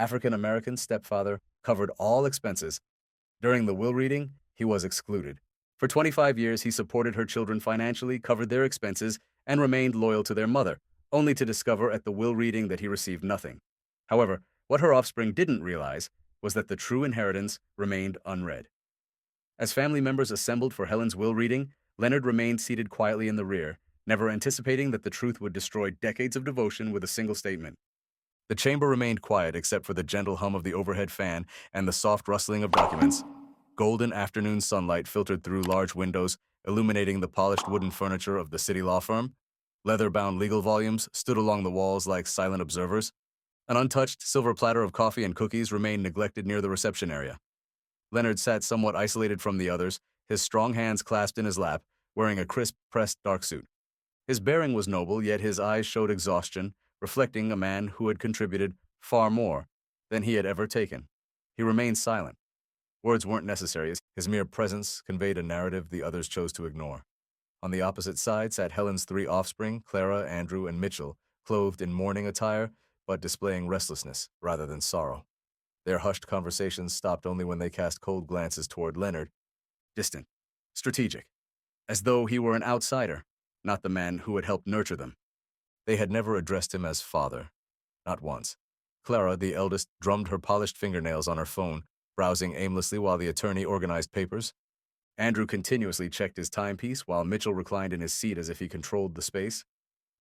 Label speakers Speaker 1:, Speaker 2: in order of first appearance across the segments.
Speaker 1: African-American stepfather, covered all expenses. During the will reading, he was excluded. For 25 years, he supported her children financially, covered their expenses, and remained loyal to their mother, only to discover at the will reading that he received nothing. However, what her offspring didn't realize was that the true inheritance remained unread. As family members assembled for Helen's will reading, Leonard remained seated quietly in the rear, never anticipating that the truth would destroy decades of devotion with a single statement. The chamber remained quiet except for the gentle hum of the overhead fan and the soft rustling of documents. Golden afternoon sunlight filtered through large windows, illuminating the polished wooden furniture of the city law firm. Leather-bound legal volumes stood along the walls like silent observers. An untouched silver platter of coffee and cookies remained neglected near the reception area. Leonard sat somewhat isolated from the others, his strong hands clasped in his lap, wearing a crisp, pressed dark suit. His bearing was noble, yet his eyes showed exhaustion, reflecting a man who had contributed far more than he had ever taken. He remained silent. Words weren't necessary, as his mere presence conveyed a narrative the others chose to ignore. On the opposite side sat Helen's three offspring, Clara, Andrew, and Mitchell, clothed in mourning attire, but displaying restlessness rather than sorrow. Their hushed conversations stopped only when they cast cold glances toward Leonard, distant, strategic, as though he were an outsider, not the man who had helped nurture them. They had never addressed him as father, not once. Clara, the eldest, drummed her polished fingernails on her phone, browsing aimlessly while the attorney organized papers. Andrew continuously checked his timepiece while Mitchell reclined in his seat as if he controlled the space.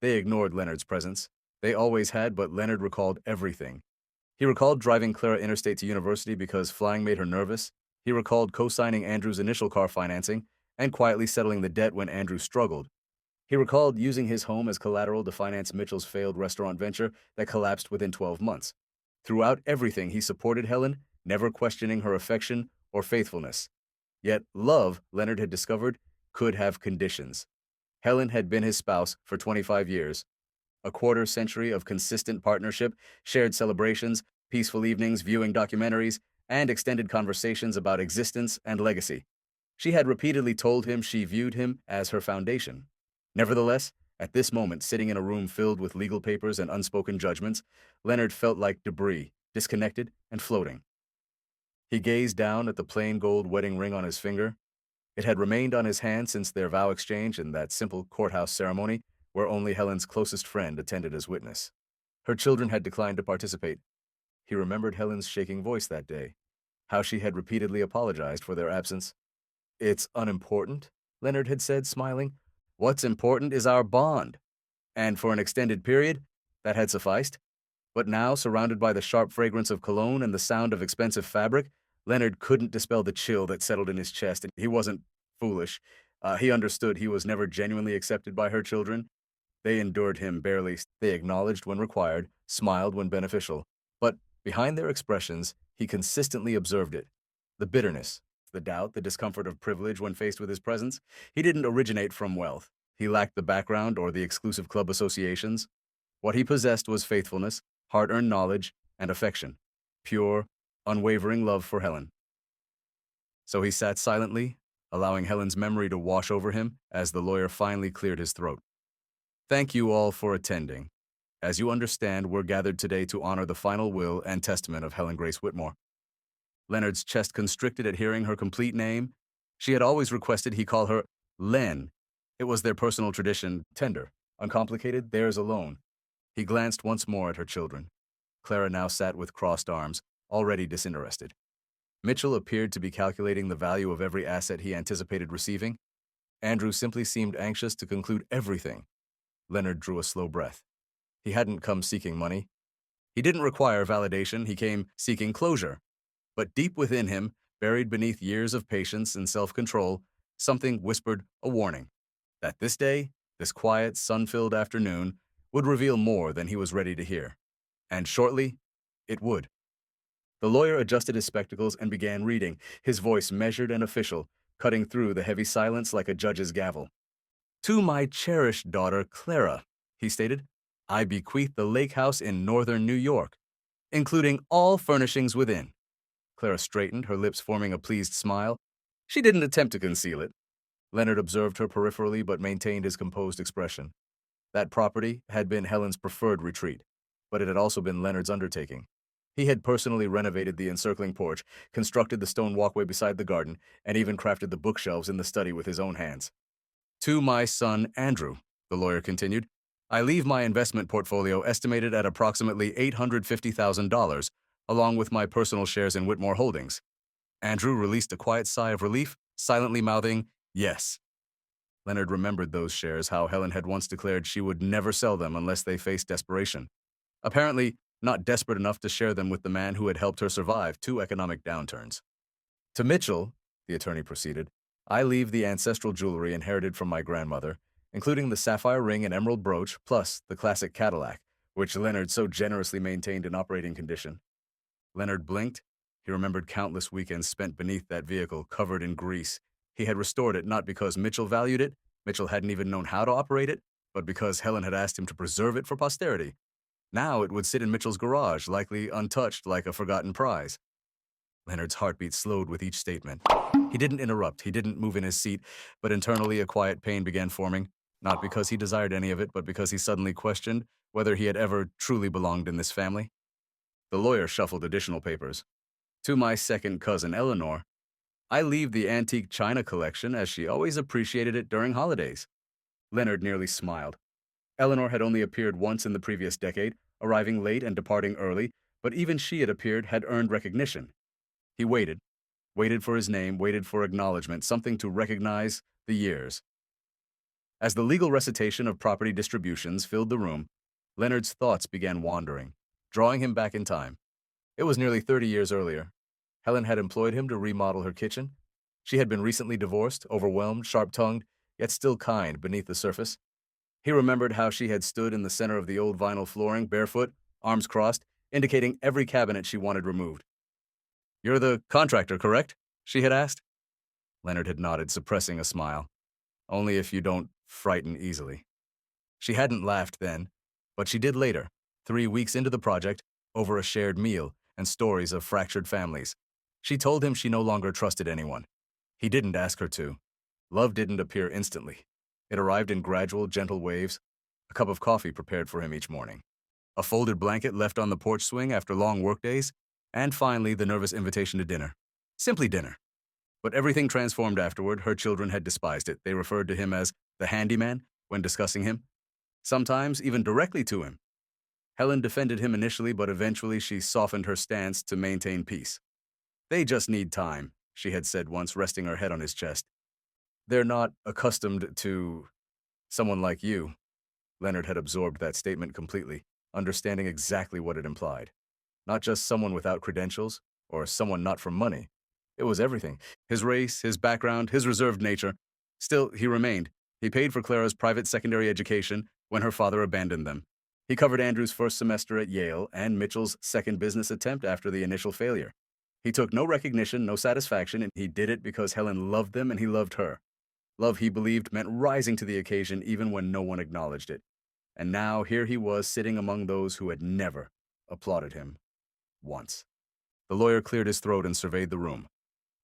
Speaker 1: They ignored Leonard's presence. They always had, but Leonard recalled everything. He recalled driving Clara interstate to university because flying made her nervous. He recalled co-signing Andrew's initial car financing and quietly settling the debt when Andrew struggled. He recalled using his home as collateral to finance Mitchell's failed restaurant venture that collapsed within 12 months. Throughout everything, he supported Helen, never questioning her affection or faithfulness. Yet love, Leonard had discovered, could have conditions. Helen had been his spouse for 25 years. A quarter century of consistent partnership, shared celebrations, peaceful evenings viewing documentaries, and extended conversations about existence and legacy. She had repeatedly told him she viewed him as her foundation. Nevertheless, at this moment, sitting in a room filled with legal papers and unspoken judgments, Leonard felt like debris, disconnected and floating. He gazed down at the plain gold wedding ring on his finger. It had remained on his hand since their vow exchange in that simple courthouse ceremony where only Helen's closest friend attended as witness. Her children had declined to participate. He remembered Helen's shaking voice that day, how she had repeatedly apologized for their absence. "It's unimportant," Leonard had said, smiling. "What's important is our bond." And for an extended period, that had sufficed. But now, surrounded by the sharp fragrance of cologne and the sound of expensive fabric, Leonard couldn't dispel the chill that settled in his chest. He wasn't foolish. He understood he was never genuinely accepted by her children. They endured him barely. They acknowledged when required, smiled when beneficial. But behind their expressions, he consistently observed it. The bitterness, the doubt, the discomfort of privilege when faced with his presence. He didn't originate from wealth. He lacked the background or the exclusive club associations. What he possessed was faithfulness, hard-earned knowledge, and affection. Pure, unwavering love for Helen. So he sat silently, allowing Helen's memory to wash over him as the lawyer finally cleared his throat. "Thank you all for attending. As you understand, we're gathered today to honor the final will and testament of Helen Grace Whitmore." Leonard's chest constricted at hearing her complete name. She had always requested he call her Len. It was their personal tradition, tender, uncomplicated, theirs alone. He glanced once more at her children. Clara now sat with crossed arms, already disinterested. Mitchell appeared to be calculating the value of every asset he anticipated receiving. Andrew simply seemed anxious to conclude everything. Leonard drew a slow breath. He hadn't come seeking money. He didn't require validation. He came seeking closure. But deep within him, buried beneath years of patience and self-control, something whispered a warning that this day, this quiet, sun-filled afternoon, would reveal more than he was ready to hear. And shortly, it would. The lawyer adjusted his spectacles and began reading, his voice measured and official, cutting through the heavy silence like a judge's gavel. "To my cherished daughter, Clara," he stated, "I bequeath the lake house in northern New York, including all furnishings within." Clara straightened, her lips forming a pleased smile. She didn't attempt to conceal it. Leonard observed her peripherally but maintained his composed expression. That property had been Helen's preferred retreat, but it had also been Leonard's undertaking. He had personally renovated the encircling porch, constructed the stone walkway beside the garden, and even crafted the bookshelves in the study with his own hands. To my son, Andrew, the lawyer continued, I leave my investment portfolio estimated at approximately $850,000, along with my personal shares in Whitmore Holdings. Andrew released a quiet sigh of relief, silently mouthing, yes. Leonard remembered those shares, how Helen had once declared she would never sell them unless they faced desperation. Apparently, not desperate enough to share them with the man who had helped her survive 2 economic downturns. To Mitchell, the attorney proceeded, I leave the ancestral jewelry inherited from my grandmother, including the sapphire ring and emerald brooch, plus the classic Cadillac, which Leonard so generously maintained in operating condition. Leonard blinked. He remembered countless weekends spent beneath that vehicle, covered in grease. He had restored it not because Mitchell valued it, Mitchell hadn't even known how to operate it, but because Helen had asked him to preserve it for posterity. Now it would sit in Mitchell's garage, likely untouched like a forgotten prize. Leonard's heartbeat slowed with each statement. He didn't interrupt, he didn't move in his seat, but internally a quiet pain began forming, not because he desired any of it, but because he suddenly questioned whether he had ever truly belonged in this family. The lawyer shuffled additional papers. To my second cousin, Eleanor, I leave the antique china collection as she always appreciated it during holidays. Leonard nearly smiled. Eleanor had only appeared once in the previous decade, arriving late and departing early, but even she, it appeared, had earned recognition. He waited for his name, waited for acknowledgement, something to recognize the years. As the legal recitation of property distributions filled the room, Leonard's thoughts began wandering, drawing him back in time. It was nearly 30 years earlier. Helen had employed him to remodel her kitchen. She had been recently divorced, overwhelmed, sharp-tongued, yet still kind beneath the surface. He remembered how she had stood in the center of the old vinyl flooring, barefoot, arms crossed, indicating every cabinet she wanted removed. You're the contractor, correct? She had asked. Leonard had nodded, suppressing a smile. Only if you don't frighten easily. She hadn't laughed then, but she did later, 3 weeks into the project, over a shared meal and stories of fractured families. She told him she no longer trusted anyone. He didn't ask her to. Love didn't appear instantly. It arrived in gradual, gentle waves, a cup of coffee prepared for him each morning, a folded blanket left on the porch swing after long workdays, and finally the nervous invitation to dinner. Simply dinner. But everything transformed afterward. Her children had despised it. They referred to him as the handyman when discussing him, sometimes even directly to him. Helen defended him initially, but eventually she softened her stance to maintain peace. They just need time, she had said once, resting her head on his chest. They're not accustomed to someone like you. Leonard had absorbed that statement completely, understanding exactly what it implied. Not just someone without credentials, or someone not from money. It was everything. His race, his background, his reserved nature. Still, he remained. He paid for Clara's private secondary education when her father abandoned them. He covered Andrew's first semester at Yale and Mitchell's second business attempt after the initial failure. He took no recognition, no satisfaction, and he did it because Helen loved them and he loved her. Love, he believed, meant rising to the occasion even when no one acknowledged it. And now here he was sitting among those who had never applauded him. Once. The lawyer cleared his throat and surveyed the room.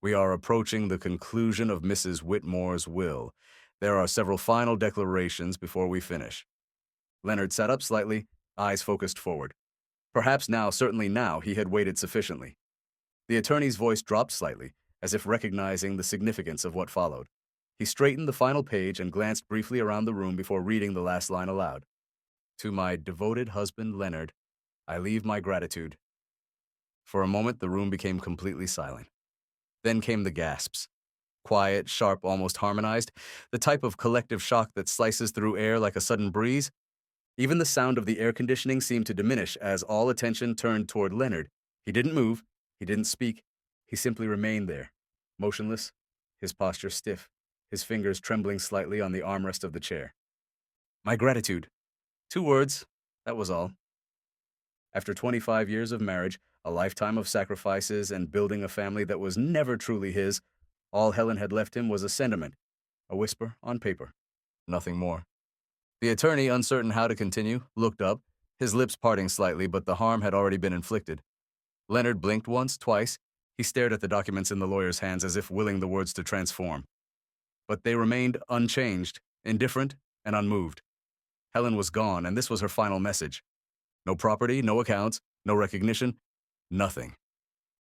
Speaker 1: We are approaching the conclusion of Mrs. Whitmore's will. There are several final declarations before we finish. Leonard sat up slightly, eyes focused forward. Perhaps now, certainly now, he had waited sufficiently. The attorney's voice dropped slightly, as if recognizing the significance of what followed. He straightened the final page and glanced briefly around the room before reading the last line aloud. To my devoted husband, Leonard, I leave my gratitude. For a moment, the room became completely silent. Then came the gasps. Quiet, sharp, almost harmonized, the type of collective shock that slices through air like a sudden breeze. Even the sound of the air conditioning seemed to diminish as all attention turned toward Leonard. He didn't move. He didn't speak. He simply remained there, motionless, his posture stiff, his fingers trembling slightly on the armrest of the chair. My gratitude. 2 words, that was all. After 25 years of marriage, a lifetime of sacrifices, and building a family that was never truly his, all Helen had left him was a sentiment, a whisper on paper, nothing more. The attorney, uncertain how to continue, looked up, his lips parting slightly, but the harm had already been inflicted. Leonard blinked once, twice. He stared at the documents in the lawyer's hands as if willing the words to transform. But they remained unchanged, indifferent, and unmoved. Helen was gone, and this was her final message. No property, no accounts, no recognition, Nothing.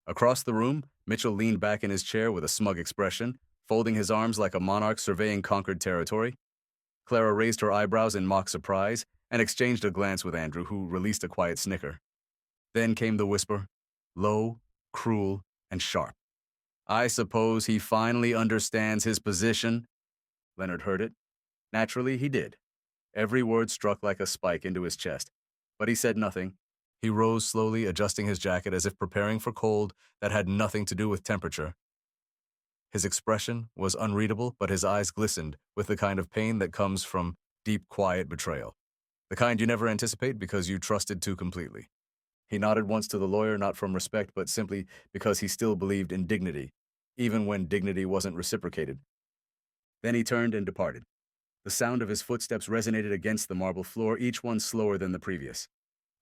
Speaker 1: Across the room, Mitchell leaned back in his chair with a smug expression, folding his arms like a monarch surveying conquered territory. Clara raised her eyebrows in mock surprise and exchanged a glance with Andrew, who released a quiet snicker. Then came the whisper, low, cruel, and sharp. I suppose he finally understands his position. Leonard heard it. Naturally, he did. Every word struck like a spike into his chest. But he said nothing. He rose slowly, adjusting his jacket as if preparing for cold that had nothing to do with temperature. His expression was unreadable, but his eyes glistened with the kind of pain that comes from deep, quiet betrayal. The kind you never anticipate because you trusted too completely. He nodded once to the lawyer, not from respect, but simply because he still believed in dignity, even when dignity wasn't reciprocated. Then he turned and departed. The sound of his footsteps resonated against the marble floor, each one slower than the previous.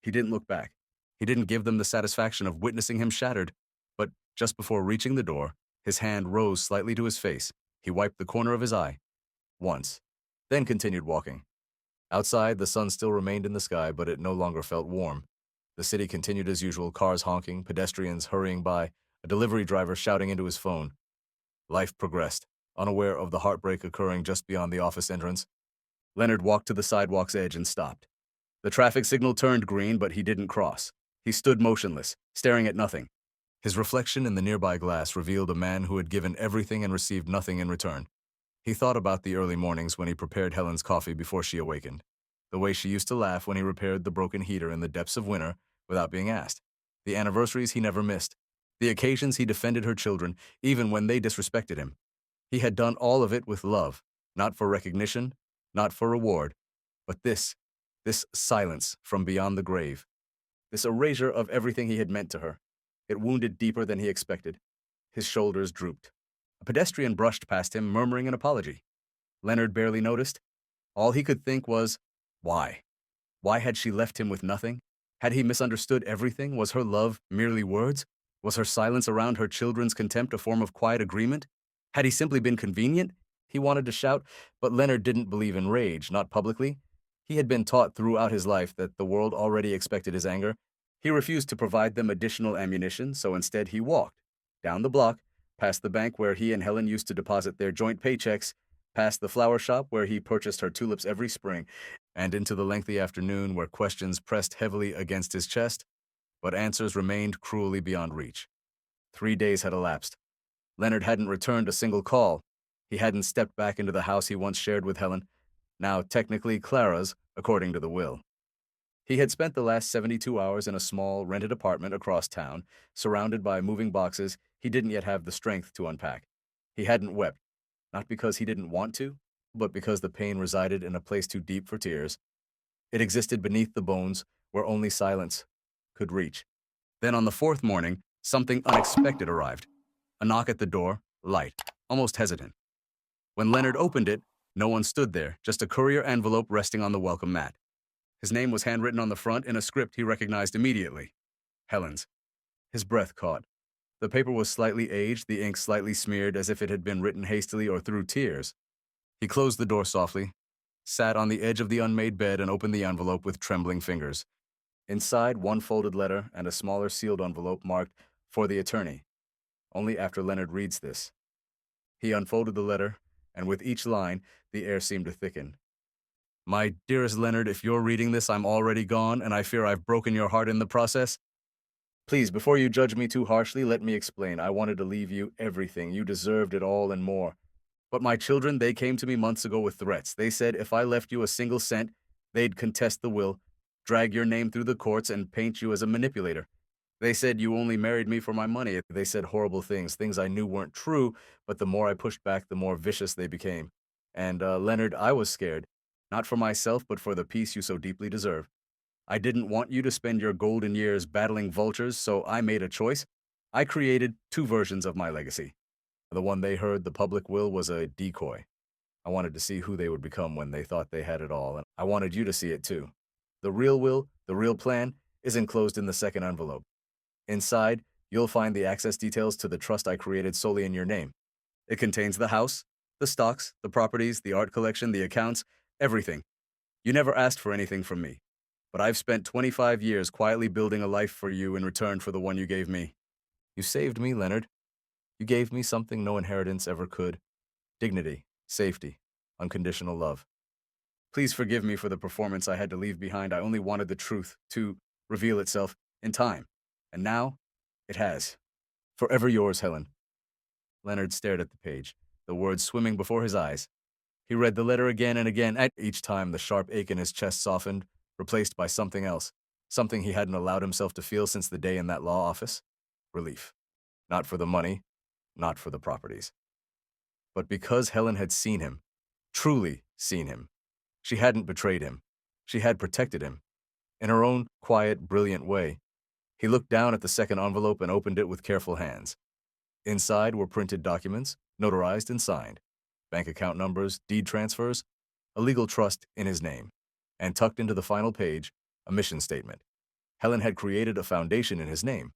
Speaker 1: He didn't look back. He didn't give them the satisfaction of witnessing him shattered. But just before reaching the door, his hand rose slightly to his face. He wiped the corner of his eye. Once. Then continued walking. Outside, the sun still remained in the sky, but it no longer felt warm. The city continued as usual, cars honking, pedestrians hurrying by, a delivery driver shouting into his phone. Life progressed, unaware of the heartbreak occurring just beyond the office entrance. Leonard walked to the sidewalk's edge and stopped. The traffic signal turned green, but he didn't cross. He stood motionless, staring at nothing. His reflection in the nearby glass revealed a man who had given everything and received nothing in return. He thought about the early mornings when he prepared Helen's coffee before she awakened, the way she used to laugh when he repaired the broken heater in the depths of winter without being asked, the anniversaries he never missed, the occasions he defended her children even when they disrespected him. He had done all of it with love, not for recognition, not for reward, but this silence from beyond the grave, this erasure of everything he had meant to her. It wounded deeper than he expected. His shoulders drooped. A pedestrian brushed past him, murmuring an apology. Leonard barely noticed. All he could think was, why? Why had she left him with nothing? Had he misunderstood everything? Was her love merely words? Was her silence around her children's contempt a form of quiet agreement? Had he simply been convenient? He wanted to shout, but Leonard didn't believe in rage, not publicly. He had been taught throughout his life that the world already expected his anger. He refused to provide them additional ammunition, so instead he walked down the block, past the bank where he and Helen used to deposit their joint paychecks, past the flower shop where he purchased her tulips every spring, and into the lengthy afternoon where questions pressed heavily against his chest, but answers remained cruelly beyond reach. 3 days had elapsed. Leonard hadn't returned a single call. He hadn't stepped back into the house he once shared with Helen, now technically Clara's, according to the will. He had spent the last 72 hours in a small, rented apartment across town, surrounded by moving boxes he didn't yet have the strength to unpack. He hadn't wept, not because he didn't want to, but because the pain resided in a place too deep for tears. It existed beneath the bones, where only silence could reach. Then on the fourth morning, something unexpected arrived. A knock at the door, light, almost hesitant. When Leonard opened it, no one stood there, just a courier envelope resting on the welcome mat. His name was handwritten on the front in a script he recognized immediately. Helen's. His breath caught. The paper was slightly aged, the ink slightly smeared as if it had been written hastily or through tears. He closed the door softly, sat on the edge of the unmade bed and opened the envelope with trembling fingers. Inside, one folded letter and a smaller sealed envelope marked, "For the attorney." Only after Leonard reads this. He unfolded the letter, and with each line, the air seemed to thicken. My dearest Leonard, if you're reading this, I'm already gone, and I fear I've broken your heart in the process. Please, before you judge me too harshly, let me explain. I wanted to leave you everything. You deserved it all and more. But my children, they came to me months ago with threats. They said if I left you a single cent, they'd contest the will, drag your name through the courts, and paint you as a manipulator. They said you only married me for my money. They said horrible things I knew weren't true, but the more I pushed back, the more vicious they became. And, Leonard, I was scared. Not for myself, but for the peace you so deeply deserve. I didn't want you to spend your golden years battling vultures, so I made a choice. I created 2 versions of my legacy. The one they heard, the public will, was a decoy. I wanted to see who they would become when they thought they had it all, and I wanted you to see it too. The real will, the real plan, is enclosed in the second envelope. Inside, you'll find the access details to the trust I created solely in your name. It contains the house, the stocks, the properties, the art collection, the accounts, everything. You never asked for anything from me. but I've spent 25 years quietly building a life for you in return for the one you gave me. You saved me, Leonard. You gave me something no inheritance ever could. Dignity, safety, unconditional love. Please forgive me for the performance I had to leave behind. I only wanted the truth to reveal itself in time. And now, it has. Forever yours, Helen. Leonard stared at the page, the words swimming before his eyes. He read the letter again and again. At each time, the sharp ache in his chest softened, replaced by something else, something he hadn't allowed himself to feel since the day in that law office. Relief. Not for the money, not for the properties. But because Helen had seen him, truly seen him. She hadn't betrayed him. She had protected him. In her own quiet, brilliant way, he looked down at the second envelope and opened it with careful hands. Inside were printed documents, notarized and signed, bank account numbers, deed transfers, a legal trust in his name, and tucked into the final page, a mission statement. Helen had created a foundation in his name,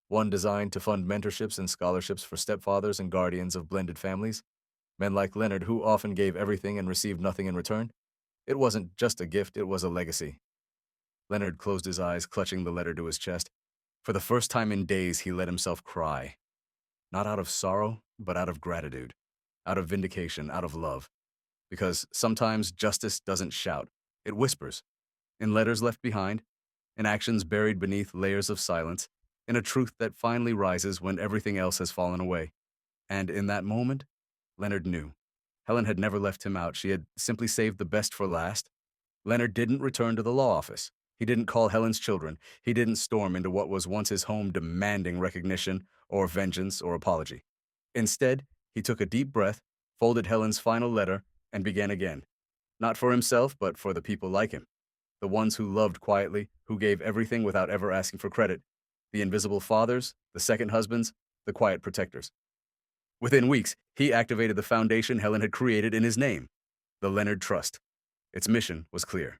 Speaker 1: one designed to fund mentorships and scholarships for stepfathers and guardians of blended families, men like Leonard who often gave everything and received nothing in return. It wasn't just a gift, it was a legacy. Leonard closed his eyes, clutching the letter to his chest. For the first time in days, he let himself cry. Not out of sorrow, but out of gratitude, out of vindication, out of love. Because sometimes justice doesn't shout, it whispers. In letters left behind, in actions buried beneath layers of silence, in a truth that finally rises when everything else has fallen away. And in that moment, Leonard knew. Helen had never left him out. She had simply saved the best for last. Leonard didn't return to the law office. He didn't call Helen's children. He didn't storm into what was once his home demanding recognition or vengeance or apology. Instead, he took a deep breath, folded Helen's final letter, and began again. Not for himself, but for the people like him. The ones who loved quietly, who gave everything without ever asking for credit. The invisible fathers, the second husbands, the quiet protectors. Within weeks, he activated the foundation Helen had created in his name, the Leonard Trust. Its mission was clear.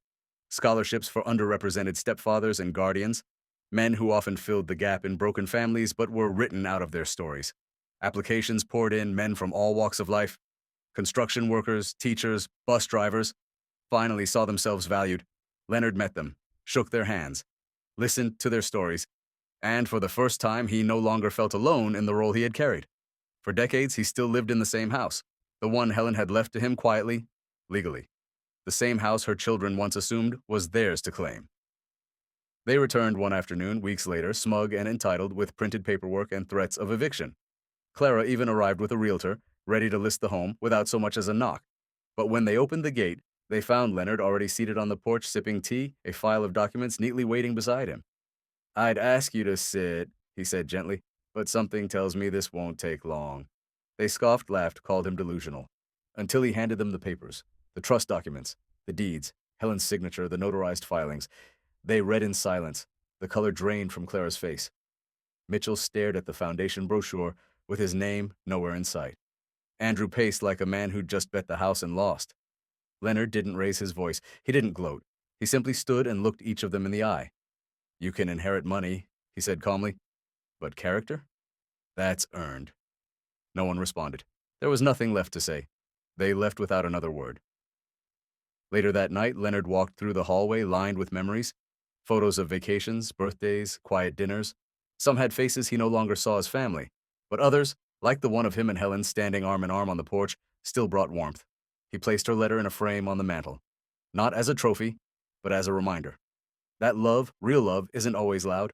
Speaker 1: Scholarships for underrepresented stepfathers and guardians, men who often filled the gap in broken families but were written out of their stories. Applications poured in, men from all walks of life. Construction workers, teachers, bus drivers, finally saw themselves valued. Leonard met them, shook their hands, listened to their stories, and for the first time, he no longer felt alone in the role he had carried. For decades, he still lived in the same house, the one Helen had left to him quietly, legally. The same house her children once assumed was theirs to claim. They returned one afternoon, weeks later, smug and entitled with printed paperwork and threats of eviction. Clara even arrived with a realtor, ready to list the home without so much as a knock. But when they opened the gate, they found Leonard already seated on the porch sipping tea, a file of documents neatly waiting beside him. "I'd ask you to sit," he said gently, "but something tells me this won't take long." They scoffed, laughed, called him delusional, until he handed them the papers, the trust documents, the deeds, Helen's signature, the notarized filings. They read in silence, the color drained from Clara's face. Mitchell stared at the foundation brochure, with his name nowhere in sight. Andrew paced like a man who'd just bet the house and lost. Leonard didn't raise his voice. He didn't gloat. He simply stood and looked each of them in the eye. "You can inherit money," he said calmly, "but character? That's earned." No one responded. There was nothing left to say. They left without another word. Later that night, Leonard walked through the hallway lined with memories, photos of vacations, birthdays, quiet dinners. Some had faces he no longer saw as family, but others, like the one of him and Helen standing arm in arm on the porch, still brought warmth. He placed her letter in a frame on the mantel, not as a trophy, but as a reminder. That love, real love, isn't always loud.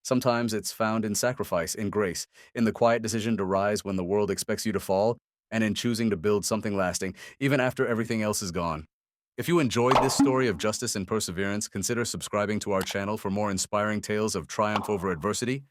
Speaker 1: Sometimes it's found in sacrifice, in grace, in the quiet decision to rise when the world expects you to fall, and in choosing to build something lasting, even after everything else is gone. If you enjoyed this story of justice and perseverance, consider subscribing to our channel for more inspiring tales of triumph over adversity